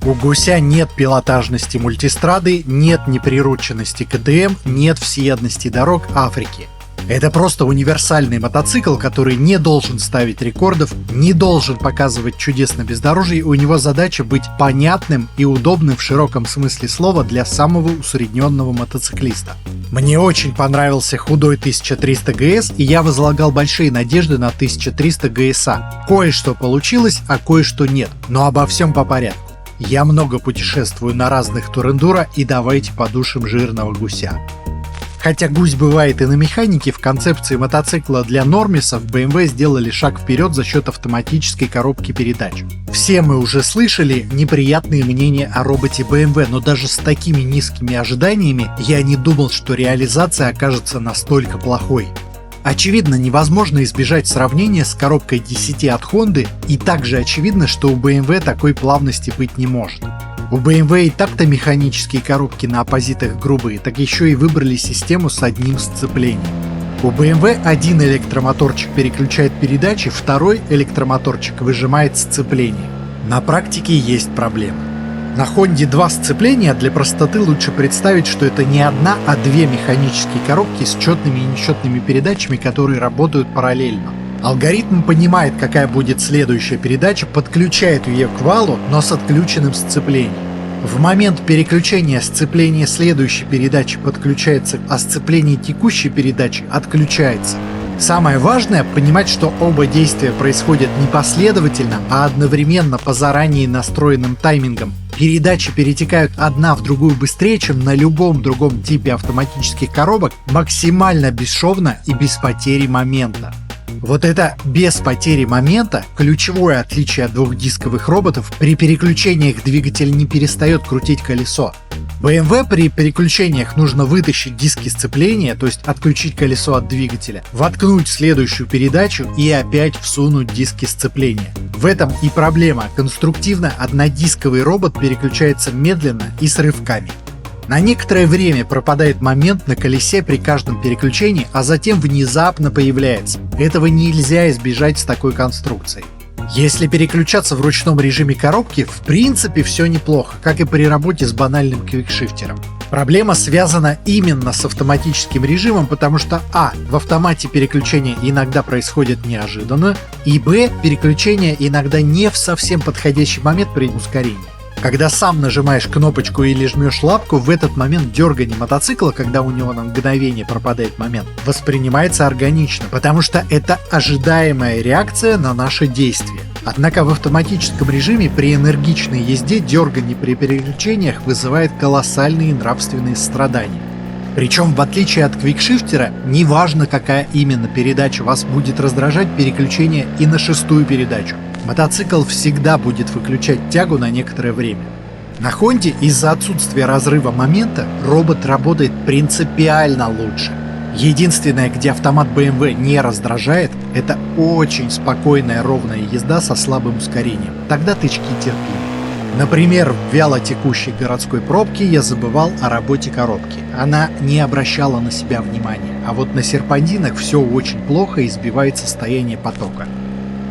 У гуся нет пилотажности мультистрады, нет неприрученности КТМ, нет всеядности дорог Африки. Это просто универсальный мотоцикл, который не должен ставить рекордов, не должен показывать чудес на бездорожье, у него задача быть понятным и удобным в широком смысле слова для самого усредненного мотоциклиста. Мне очень понравился худой 1300 GS, и я возлагал большие надежды на 1300 GS. Кое-что получилось, а кое-что нет, но обо всем по порядку. Я много путешествую на разных турендуро, и давайте подушим жирного гуся. Хотя гусь бывает и на механике, в концепции мотоцикла для нормисов BMW сделали шаг вперед за счет автоматической коробки передач. Все мы уже слышали неприятные мнения о роботе BMW, но даже с такими низкими ожиданиями я не думал, что реализация окажется настолько плохой. Очевидно, невозможно избежать сравнения с коробкой DCT от Honda, и также очевидно, что у BMW такой плавности быть не может. У BMW и так-то механические коробки на оппозитах грубые, так еще и выбрали систему с одним сцеплением. У BMW один электромоторчик переключает передачи, второй электромоторчик выжимает сцепление. На практике есть проблемы. На Honda два сцепления, для простоты лучше представить, что это не одна, а две механические коробки с четными и нечетными передачами, которые работают параллельно. Алгоритм понимает, какая будет следующая передача, подключает ее к валу, но с отключенным сцеплением. В момент переключения сцепление следующей передачи подключается, а сцепление текущей передачи отключается. Самое важное — понимать, что оба действия происходят не последовательно, а одновременно по заранее настроенным таймингам. Передачи перетекают одна в другую быстрее, чем на любом другом типе автоматических коробок, максимально бесшовно и без потери момента. Вот это без потери момента — ключевое отличие от двухдисковых роботов. При переключениях двигатель не перестает крутить колесо. BMW при переключениях нужно вытащить диски сцепления, то есть отключить колесо от двигателя, воткнуть следующую передачу и опять всунуть диски сцепления. В этом и проблема. Конструктивно однодисковый робот переключается медленно и с рывками. На некоторое время пропадает момент на колесе при каждом переключении, а затем внезапно появляется. Этого нельзя избежать с такой конструкцией. Если переключаться в ручном режиме коробки, в принципе все неплохо, как и при работе с банальным квикшифтером. Проблема связана именно с автоматическим режимом, потому что в автомате переключение иногда происходит неожиданно, и переключение иногда не в совсем подходящий момент при ускорении. Когда сам нажимаешь кнопочку или жмешь лапку, в этот момент дергание мотоцикла, когда у него на мгновение пропадает момент, воспринимается органично, потому что это ожидаемая реакция на наше действие. Однако в автоматическом режиме при энергичной езде дергание при переключениях вызывает колоссальные нравственные страдания. Причем, в отличие от квикшифтера, неважно, какая именно передача, вас будет раздражать переключение и на шестую передачу. Мотоцикл всегда будет выключать тягу на некоторое время. На Honda из-за отсутствия разрыва момента робот работает принципиально лучше. Единственное, где автомат BMW не раздражает, это очень спокойная ровная езда со слабым ускорением. Тогда тычки терпимы. Например, в вялотекущей городской пробке я забывал о работе коробки. Она не обращала на себя внимания, а вот на серпантинах все очень плохо и сбивает состояние потока.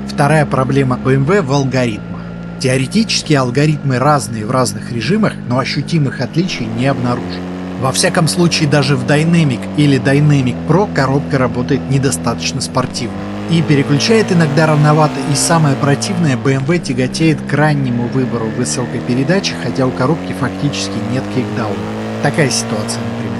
Вторая проблема BMW в алгоритмах. Теоретически алгоритмы разные в разных режимах, но ощутимых отличий не обнаружено. Во всяком случае, даже в Dynamic или Dynamic Pro коробка работает недостаточно спортивно и переключает иногда рановато, и самое противное, BMW тяготеет к раннему выбору высокой передачи, хотя у коробки фактически нет кикдауна. Такая ситуация, например.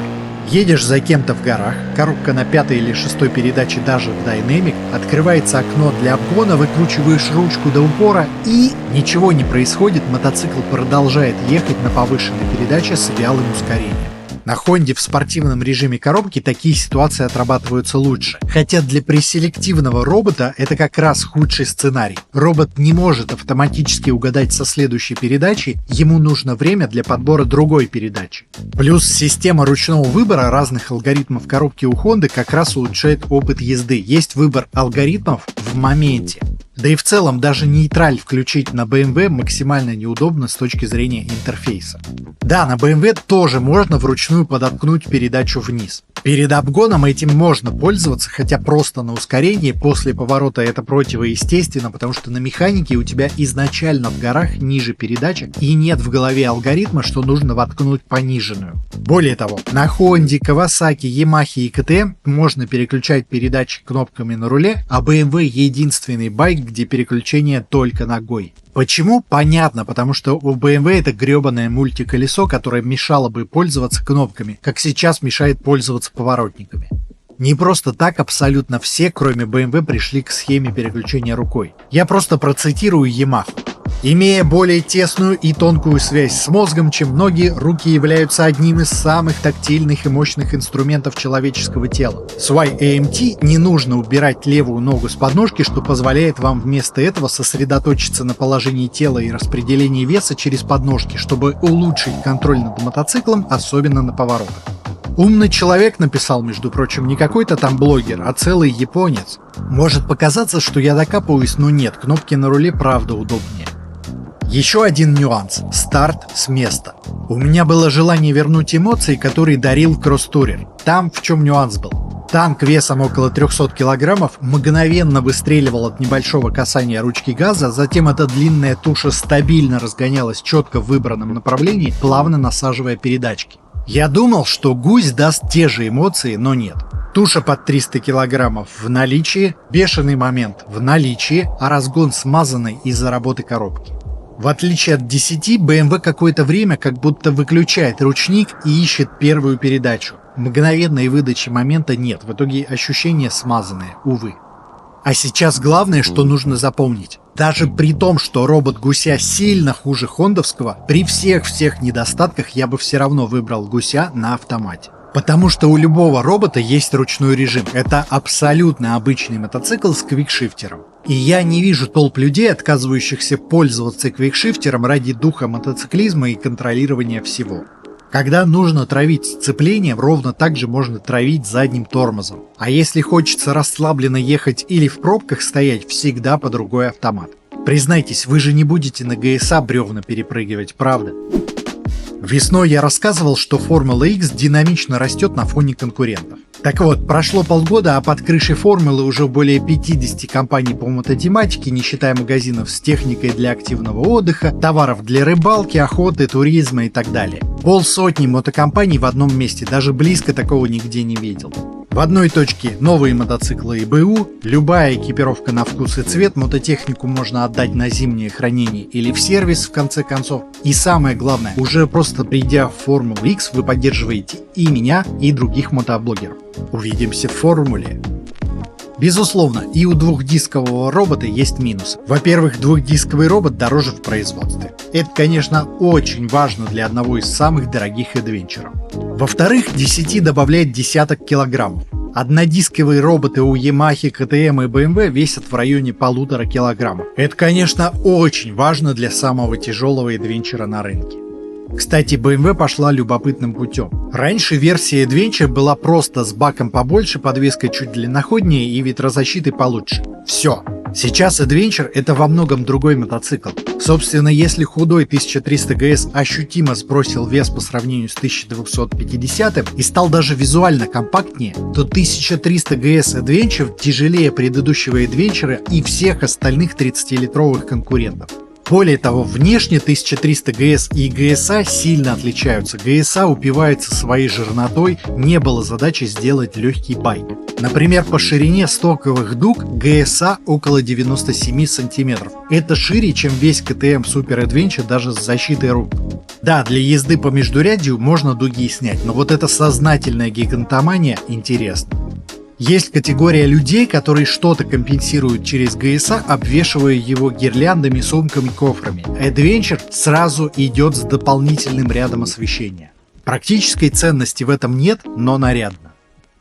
Едешь за кем-то в горах, коробка на 5-й или 6-й передаче даже в Dynamic, открывается окно для обгона, выкручиваешь ручку до упора и ничего не происходит, мотоцикл продолжает ехать на повышенной передаче с вялым ускорением. На Honda в спортивном режиме коробки такие ситуации отрабатываются лучше. Хотя для преселективного робота это как раз худший сценарий. Робот не может автоматически угадать со следующей передачей, ему нужно время для подбора другой передачи. Плюс система ручного выбора разных алгоритмов коробки у Honda как раз улучшает опыт езды. Есть выбор алгоритмов в моменте. Да и в целом даже нейтраль включить на BMW максимально неудобно с точки зрения интерфейса. Да, на BMW тоже можно вручную подоткнуть передачу вниз. Перед обгоном этим можно пользоваться, хотя просто на ускорении после поворота это противоестественно, потому что на механике у тебя изначально в горах ниже передача и нет в голове алгоритма, что нужно воткнуть пониженную. Более того, на Honda, Kawasaki, Yamaha и KTM можно переключать передачи кнопками на руле, а BMW единственный байк, где переключение только ногой. Почему? Понятно, потому что у BMW это гребаное мультиколесо, которое мешало бы пользоваться кнопками, как сейчас мешает пользоваться поворотниками. Не просто так абсолютно все, кроме BMW, пришли к схеме переключения рукой. Я просто процитирую Yamaha. Имея более тесную и тонкую связь с мозгом, чем ноги, руки являются одним из самых тактильных и мощных инструментов человеческого тела. С YAMT не нужно убирать левую ногу с подножки, что позволяет вам вместо этого сосредоточиться на положении тела и распределении веса через подножки, чтобы улучшить контроль над мотоциклом, особенно на поворотах. Умный человек написал, между прочим, не какой-то там блогер, а целый японец. Может показаться, что я докапываюсь, но нет, кнопки на руле правда удобнее. Еще один нюанс – старт с места. У меня было желание вернуть эмоции, которые дарил кросс-турер. Там в чем нюанс был? Танк весом около 300 килограммов мгновенно выстреливал от небольшого касания ручки газа, затем эта длинная туша стабильно разгонялась четко в выбранном направлении, плавно насаживая передачки. Я думал, что гусь даст те же эмоции, но нет. Туша под 300 килограммов в наличии, бешеный момент в наличии, а разгон смазанный из-за работы коробки. В отличие от 10, BMW какое-то время как будто выключает ручник и ищет первую передачу. Мгновенной выдачи момента нет, в итоге ощущения смазанные, увы. А сейчас главное, что нужно запомнить. Даже при том, что робот Гуся сильно хуже хондовского, при всех недостатках я бы все равно выбрал Гуся на автомате. Потому что у любого робота есть ручной режим. Это абсолютно обычный мотоцикл с квикшифтером. И я не вижу толп людей, отказывающихся пользоваться квикшифтером ради духа мотоциклизма и контролирования всего. Когда нужно травить сцепление, ровно так же можно травить задним тормозом. А если хочется расслабленно ехать или в пробках стоять, всегда под другой автомат. Признайтесь, вы же не будете на ГСА бревна перепрыгивать, правда? Весной я рассказывал, что Формула X динамично растет на фоне конкурентов. Так вот, прошло полгода, а под крышей Формулы уже более 50 компаний по мототематике, не считая магазинов с техникой для активного отдыха, товаров для рыбалки, охоты, туризма и так далее. Полсотни мотокомпаний в одном месте, даже близко такого нигде не видел. В одной точке новые мотоциклы и БУ, любая экипировка на вкус и цвет, мототехнику можно отдать на зимнее хранение или в сервис в конце концов. И самое главное, уже просто придя в Формулу X, вы поддерживаете и меня, и других мотоблогеров. Увидимся в формуле. Безусловно, и у двухдискового робота есть минус. Во-первых, двухдисковый робот дороже в производстве. Это, конечно, очень важно для одного из самых дорогих адвенчеров. Во-вторых, 10 добавляет десяток килограммов. Однодисковые роботы у Yamaha, KTM и BMW весят в районе 1,5 килограммов. Это, конечно, очень важно для самого тяжелого адвенчера на рынке. Кстати, BMW пошла любопытным путем. Раньше версия Adventure была просто с баком побольше, подвеской чуть длинноходнее и ветрозащитой получше. Все. Сейчас Adventure это во многом другой мотоцикл. Собственно, если худой 1300 GS ощутимо сбросил вес по сравнению с 1250 и стал даже визуально компактнее, то 1300 GS Adventure тяжелее предыдущего Adventure и всех остальных 30-литровых конкурентов. Более того, внешне 1300 GS и GSA сильно отличаются. GSA упивается своей жирнотой, не было задачи сделать легкий байк. Например, по ширине стоковых дуг GSA около 97 см. Это шире, чем весь KTM Super Adventure даже с защитой рук. Да, для езды по междурядью можно дуги снять, но вот эта сознательная гигантомания интересна. Есть категория людей, которые что-то компенсируют через GSA, обвешивая его гирляндами, сумками, кофрами. Adventure сразу идет с дополнительным рядом освещения. Практической ценности в этом нет, но нарядно.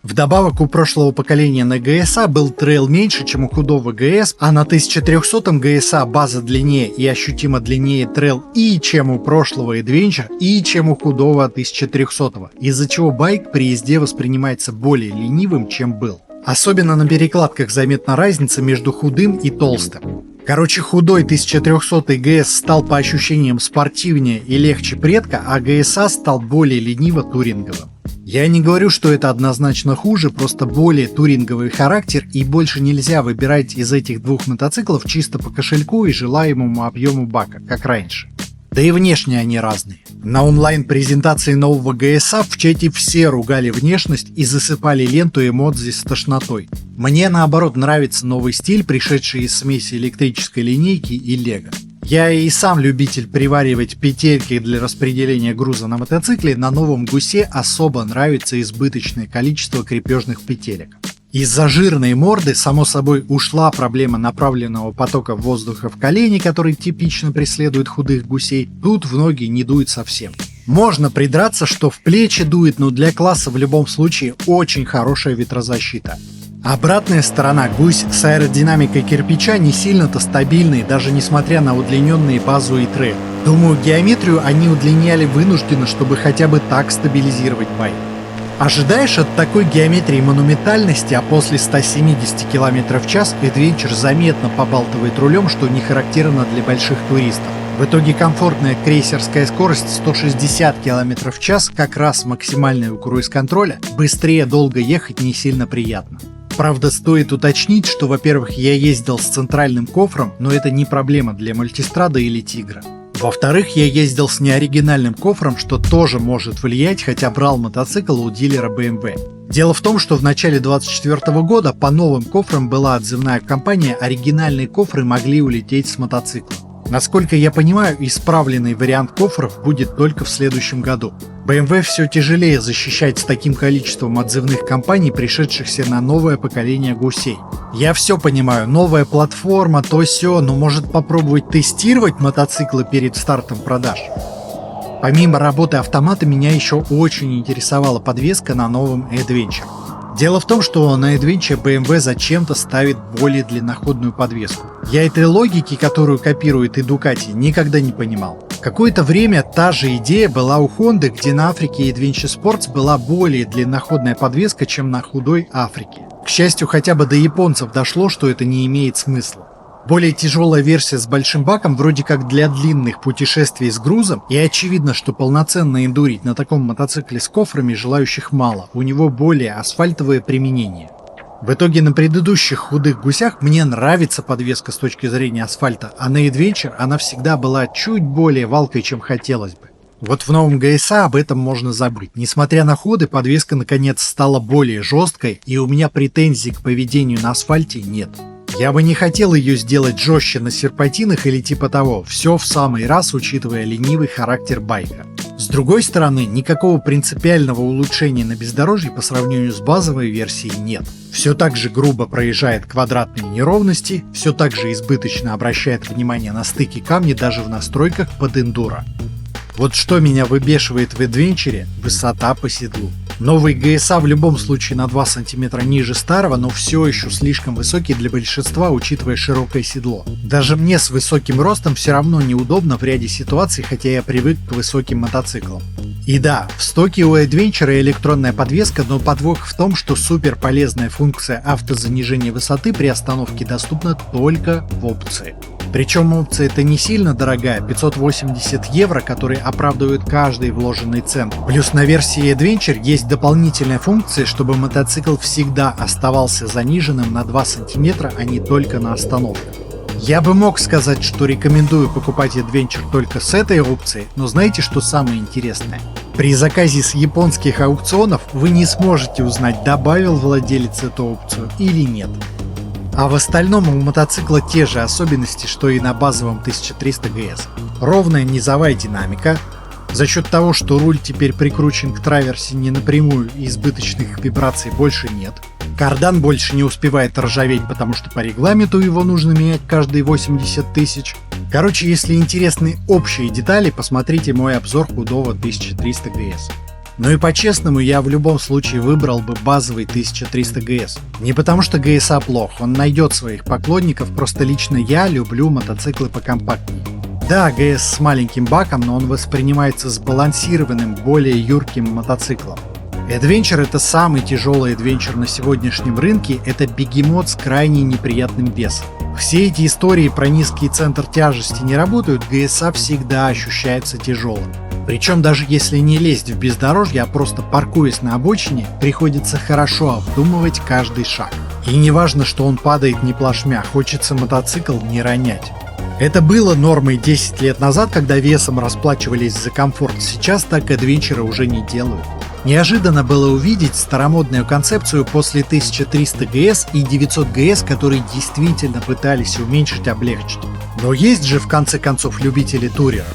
Вдобавок, у прошлого поколения на GSA был трейл меньше, чем у худого GS, а на 1300 GSA база длиннее и ощутимо длиннее трейл и чем у прошлого Adventure, и чем у худого 1300, из-за чего байк при езде воспринимается более ленивым, чем был. Особенно на перекладках заметна разница между худым и толстым. Короче, худой 1300 GS стал по ощущениям спортивнее и легче предка, а GSA стал более лениво-туринговым. Я не говорю, что это однозначно хуже, просто более туринговый характер, и больше нельзя выбирать из этих двух мотоциклов чисто по кошельку и желаемому объему бака, как раньше. Да и внешне они разные. На онлайн-презентации нового GSA в чате все ругали внешность и засыпали ленту эмодзи с тошнотой. Мне наоборот нравится новый стиль, пришедший из смеси электрической линейки и лего. Я и сам любитель приваривать петельки для распределения груза на мотоцикле, на новом гусе особо нравится избыточное количество крепежных петелек. Из-за жирной морды, само собой, ушла проблема направленного потока воздуха в колени, который типично преследует худых гусей, тут в ноги не дует совсем. Можно придраться, что в плечи дует, но для класса в любом случае очень хорошая ветрозащита. Обратная сторона: гусь с аэродинамикой кирпича не сильно-то стабильный, даже несмотря на удлиненные базу и трейл. Думаю, геометрию они удлиняли вынужденно, чтобы хотя бы так стабилизировать байк. Ожидаешь от такой геометрии монументальности, а после 170 км в час Adventure заметно побалтывает рулем, что не характерно для больших туристов. В итоге комфортная крейсерская скорость 160 км в час, как раз максимальная у круиз-контроля, быстрее долго ехать не сильно приятно. Правда, стоит уточнить, что, во-первых, я ездил с центральным кофром, но это не проблема для Мультистрада или Тигра. Во-вторых, я ездил с неоригинальным кофром, что тоже может влиять, хотя брал мотоцикл у дилера BMW. Дело в том, что в начале 2024 года по новым кофрам была отзывная кампания, оригинальные кофры могли улететь с мотоцикла. Насколько я понимаю, исправленный вариант кофров будет только в следующем году. BMW все тяжелее защищать с таким количеством отзывных компаний, пришедшихся на новое поколение гусей. Я все понимаю, новая платформа, то сё, но может попробовать тестировать мотоциклы перед стартом продаж. Помимо работы автомата, меня еще очень интересовала подвеска на новом Adventure. Дело в том, что на Adventure BMW зачем-то ставит более длинноходную подвеску. Я этой логики, которую копирует и Ducati, никогда не понимал. Какое-то время та же идея была у Honda, где на Африке Adventure Sports была более длинноходная подвеска, чем на худой Африке. К счастью, хотя бы до японцев дошло, что это не имеет смысла. Более тяжелая версия с большим баком вроде как для длинных путешествий с грузом, и очевидно, что полноценно эндурить на таком мотоцикле с кофрами желающих мало, у него более асфальтовое применение. В итоге на предыдущих худых гусях мне нравится подвеска с точки зрения асфальта, а на Adventure она всегда была чуть более валкой, чем хотелось бы. Вот в новом GSA об этом можно забыть. Несмотря на ходы, подвеска наконец стала более жесткой, и у меня претензий к поведению на асфальте нет. Я бы не хотел ее сделать жестче на серпантинах или типа того, все в самый раз, учитывая ленивый характер байка. С другой стороны, никакого принципиального улучшения на бездорожье по сравнению с базовой версией нет. Все так же грубо проезжает квадратные неровности, все так же избыточно обращает внимание на стыки камней даже в настройках под эндуро. Вот что меня выбешивает в Adventure – высота по седлу. Новый GSA в любом случае на 2 см ниже старого, но все еще слишком высокий для большинства, учитывая широкое седло. Даже мне с высоким ростом все равно неудобно в ряде ситуаций, хотя я привык к высоким мотоциклам. И да, в стоке у Adventure электронная подвеска, но подвох в том, что супер полезная функция автозанижения высоты при остановке доступна только в опции. Причем опция эта не сильно дорогая, 580 евро, которые оправдывают каждый вложенный цент. Плюс на версии Adventure есть дополнительная функция, чтобы мотоцикл всегда оставался заниженным на 2 см, а не только на остановках. Я бы мог сказать, что рекомендую покупать Adventure только с этой опцией, но знаете, что самое интересное? При заказе с японских аукционов вы не сможете узнать, добавил владелец эту опцию или нет. А в остальном у мотоцикла те же особенности, что и на базовом 1300 GS. Ровная низовая динамика. За счет того, что руль теперь прикручен к траверсе не напрямую и избыточных вибраций больше нет. Кардан больше не успевает ржаветь, потому что по регламенту его нужно менять каждые 80 тысяч. Короче, если интересны общие детали, посмотрите мой обзор худого 1300 GS. Ну и по-честному, я в любом случае выбрал бы базовый 1300 GS. Не потому что GSA плох, он найдет своих поклонников, просто лично я люблю мотоциклы покомпактнее. Да, GS с маленьким баком, но он воспринимается сбалансированным, более юрким мотоциклом. Adventure — это самый тяжелый Adventure на сегодняшнем рынке, это бегемот с крайне неприятным весом. Все эти истории про низкий центр тяжести не работают, GSA всегда ощущается тяжелым. Причем даже если не лезть в бездорожье, а просто паркуясь на обочине, приходится хорошо обдумывать каждый шаг. И не важно, что он падает не плашмя, хочется мотоцикл не ронять. Это было нормой 10 лет назад, когда весом расплачивались за комфорт, сейчас так адвенчеры уже не делают. Неожиданно было увидеть старомодную концепцию после 1300 GS и 900 GS, которые действительно пытались уменьшить, облегчить. Но есть же в конце концов любители туреров.